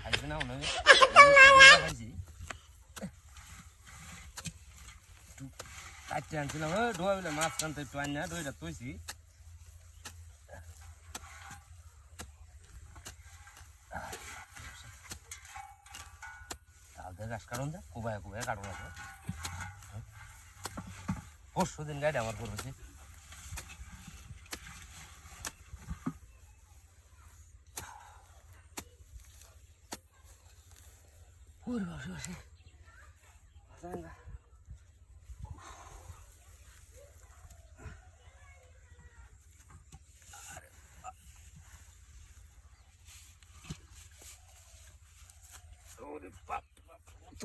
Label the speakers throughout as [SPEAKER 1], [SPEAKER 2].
[SPEAKER 1] খাইছে না মনে হয় খাইছি কাটতে আনছিলাম ডোয়া বলে মাছ টানতে একটু আন না ডইটা তৈছি গাছ কাটুন যা কুবায় কুবায় কাটুন আছে পরশু দিন গাড়ি আমার করবেছি বসে বসে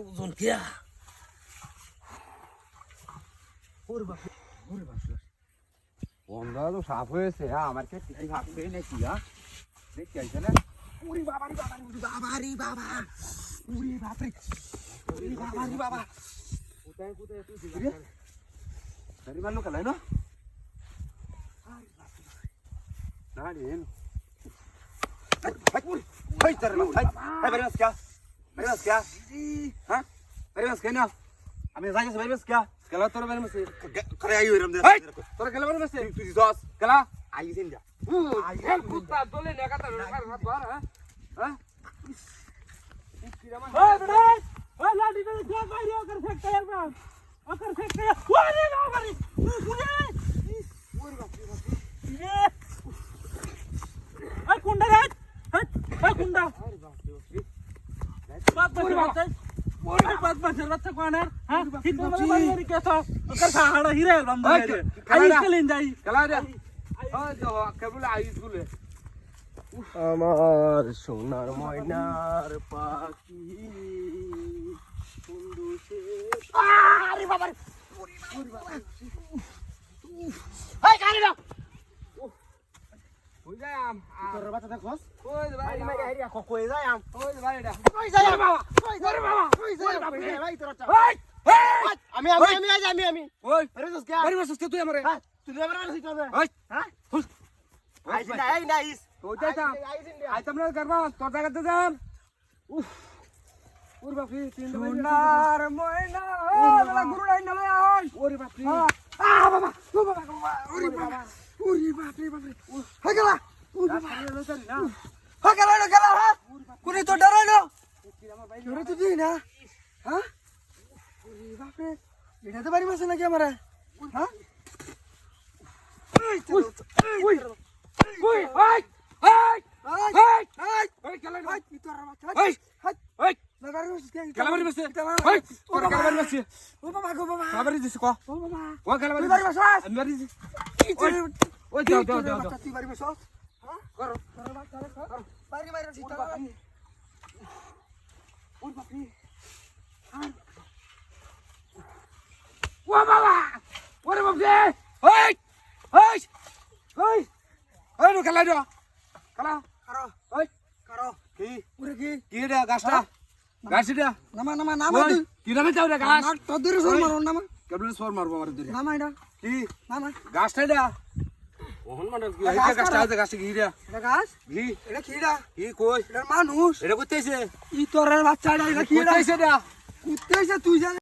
[SPEAKER 1] ওজন কিয়া
[SPEAKER 2] বন্ধা তো সাফ হয়েছে হ্যাঁ আমার কে টিকি ভাবছে নাকি হ্যাঁ দেখতে আইছে না উরি বাবারি বাবারি বাবারি বাবা উরি বাপরে উরি বাবারি বাবা কোথায় কোথায় তুই রে গাড়ি মারলো কালাই না আরে বাপ না রে হাই উরি হাই তার না হাই হাই বেরাস क्या বেরাস क्या হ্যাঁ বেরাস কেন আমি যাইছ বেরাস क्या Kala তোর বের মছে করে আইও এরম দে তোর কলা বের মছে তুই যাস কলা আইছেন যা আই কুত্তা দলে নেকাটা রাখার হাত বার হ্যাঁ হ্যাঁ ওই বেটা ওই লাডি তে যা বাইরে ওকর ফেকতে আরবা ওকর ফেকতে ওরে বাবা রে পুরে ওরে বাপ রে রে এই কুন্ডা রে এই কুন্ডা আরে বাপ রে বাপ রে বাপ ওরে বাপ বাচ্চা বাচ্চা কোনার হ্যাঁ হিতো বলে বাড়ি কে তো ওকর সাহাড়া হিরে লম্বা রে আই চলেন যাই কলা রে ও তো কেবল আইস গুলে
[SPEAKER 1] আমার সোনার ময়নার পাখি বন্ধু সে
[SPEAKER 2] আরে বাবা রে ওরে বাবা এই কারে না কই যাম তোর বাচ্চা দেখছস কই ভাই মাই হাইরিয়া কই যাম কই ভাই এটা কই যাই বাবা কই যাই বাবা কই যাই বাবা ভাই তোর বাচ্চা ওই আমি ওই বেরিস কে বেরিস কে তুই আমারে হ্যাঁ তুই আমারে আসিস না ওই হ্যাঁ আইস না আই নাইস ওই যা আই তোমরা করবা তোর জায়গাতে যাম উফ ওরে বাপ রে সোনার ময়না ও বেলা গুরু ডাইন না আয় ওরে বাপ রে বাবা ও বাবা ওরে বাবা ওরে বাপ রে হ্যাঁ গেলা ওরে বাপ রে হ্যাঁ গেলা না গেলা হ্যাঁ কোনি তো ডরাই না ডরে তো দিই না হ্যাঁ ওরে বাপ রে এটা তো বাড়ি মাছ নাকি আমারে হ্যাঁ ওই ওই ওই ওই ওই গেলা না কি তোর বাচ্চা ওই ওই নাগারি মাছ কে গেলাবারি মাছ ওই তোর গেলাবারি মাছ ও বাবা গো বাবা গেলাবারি দিছ কো ও বাবা ও গেলাবারি মাছ আমি মারি দিছি ওই দাও তুই বাড়ি মাছ হ্যাঁ করো করো বাড়ি মারি দিছ ওই বাপি ও বাবা ওরে বাপরে ওই ওই ওই ওই নো খেলা দাও খেলা করো ওই করো কি ওরে কি রে গাছটা গাছটা নামা নামা নামা তুই কি নামে যাও রে গাছ তো দূরে সর মারো নামা কেবল সর মারবো আমার দূরে নামা এটা কি নামা গাছটা দা ওহন মানে কি এই গাছটা আছে গাছটা কি রে এটা গাছ কি এটা কি রে কি কই এটা মানুষ এটা কইতেছে ই তোর বাচ্চাটা এটা কি রে কইতেছে তুই জানিস